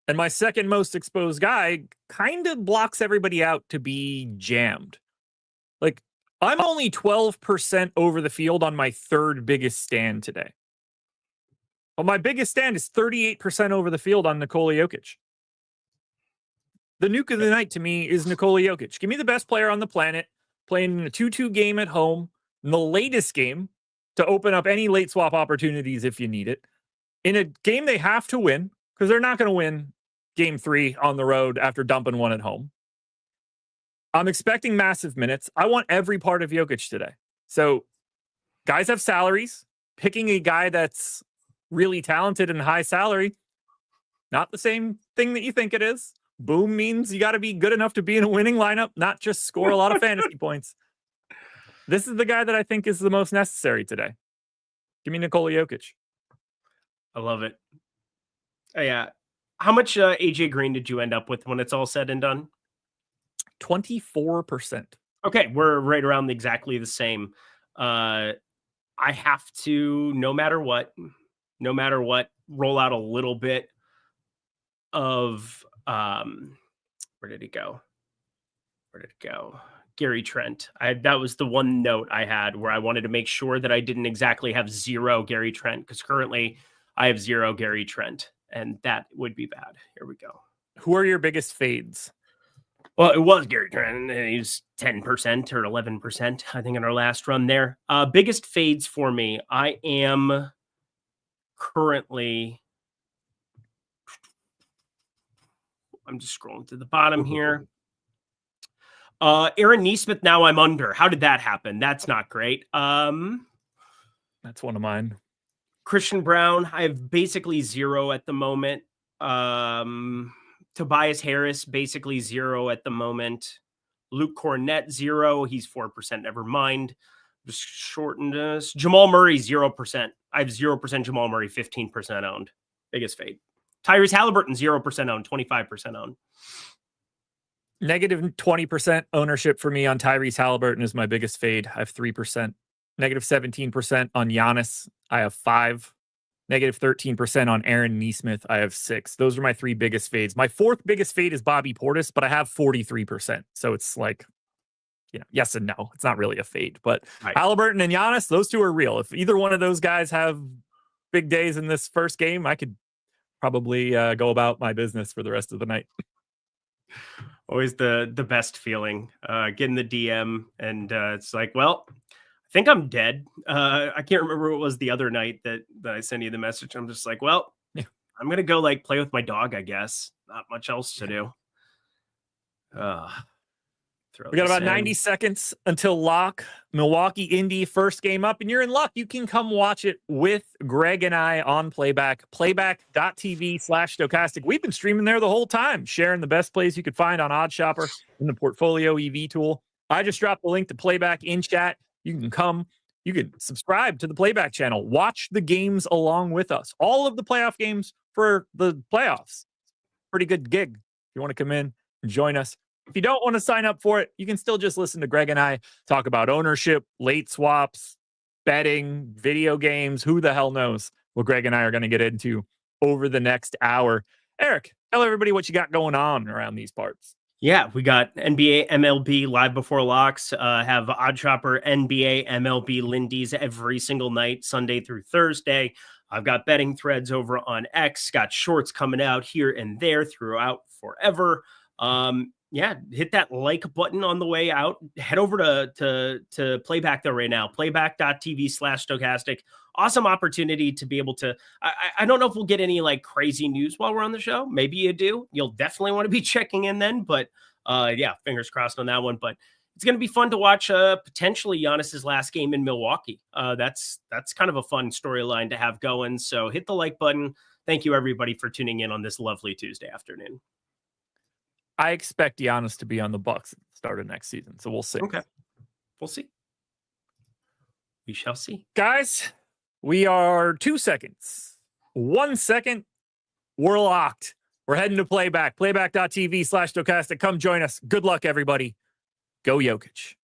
A: And my second most exposed guy kind of blocks everybody out to be jammed. I'm only 12% over the field on my 3rd biggest stand today. Well, my biggest stand is 38% over the field on Nikola Jokic. The nuke of the night to me is Nikola Jokic. Give me the best player on the planet playing in a 2-2 game at home, in the latest game to open up any late swap opportunities if you need it. In a game they have to win, because they're not going to win game 3 on the road after dumping 1 at home. I'm expecting massive minutes. I want every part of Jokic today. So guys have salaries. Picking a guy that's really talented and high salary, not the same thing that you think it is. Boom means you got to be good enough to be in a winning lineup, not just score a lot of fantasy points. This is the guy that I think is the most necessary today. Give me Nikola Jokic.
B: I love it. Oh, yeah. How much AJ Green did you end up with when it's all said and done?
A: 24%.
B: Okay, we're right around exactly the same. I have to, no matter what, roll out a little bit of where did it go? Gary Trent. That was the one note I had where I wanted to make sure that I didn't exactly have 0 Gary Trent, because currently I have 0 Gary Trent, and that would be bad. Here we go.
A: Who are your biggest fades?
B: Well, it was Gary Trent. He's 10% or 11%, I think, in our last run there. Biggest fades for me. I am currently, I'm just scrolling to the bottom here. Aaron Nesmith, now I'm under. How did that happen? That's not great.
A: That's one of mine.
B: Christian Brown, I have basically 0 at the moment. Tobias Harris, basically 0 at the moment. Luke Cornett, 0. He's 4%. Never mind. Just shortened us. Jamal Murray, 0%. I have 0% Jamal Murray, 15% owned. Biggest fade. Tyrese Halliburton, 0% owned, 25% owned.
A: Negative 20% ownership for me on Tyrese Halliburton is my biggest fade. I have 3%. Negative 17% on Giannis. I have 5. Negative 13% on Aaron Neesmith. I have 6. Those are my 3 biggest fades. My 4th biggest fade is Bobby Portis, but I have 43%. So it's like, yes and no. It's not really a fade. But
B: Right.
A: Halliburton and Giannis, those two are real. If either one of those guys have big days in this first game, I could probably go about my business for the rest of the night.
B: Always the best feeling, getting the DM and it's like, well, I think I'm dead. I can't remember what was the other night that I sent you the message. I'm just like, well,
A: Yeah.
B: I'm going to go like play with my dog, I guess. Not much else to do.
A: We got about 90 seconds until lock. Milwaukee Indy first game up, and you're in luck. You can come watch it with Greg and I on Playback, playback.tv/Stokastic. We've been streaming there the whole time, sharing the best plays you could find on OddsShopper in the Portfolio EV tool. I just dropped the link to Playback in chat. You can come. You can subscribe to the Playback channel. Watch the games along with us. All of the playoff games for the playoffs. Pretty good gig. If you want to come in and join us. If you don't want to sign up for it, you can still just listen to Greg and I talk about ownership, late swaps, betting, video games. Who the hell knows what Greg and I are going to get into over the next hour. Eric, tell everybody what you got going on around these parts.
B: Yeah, we got NBA, MLB live before locks. Have OddsShopper, NBA, MLB, Lindy's every single night, Sunday through Thursday. I've got betting threads over on X. Got shorts coming out here and there throughout forever. Yeah, hit that like button on the way out. Head over to Playback though right now. Playback.tv/Stokastic. Awesome opportunity to be able to. I don't know if we'll get any like crazy news while we're on the show. Maybe you do. You'll definitely want to be checking in then. But yeah, fingers crossed on that one. But it's going to be fun to watch potentially Giannis's last game in Milwaukee. That's kind of a fun storyline to have going. So hit the like button. Thank you everybody for tuning in on this lovely Tuesday afternoon.
A: I expect Giannis to be on the Bucks at the start of next season, so we'll see.
B: Okay, we'll see. We shall see.
A: Guys, we are 2 seconds. 1 second. We're locked. We're heading to Playback. Playback.tv/Stokastic. Come join us. Good luck, everybody. Go Jokic.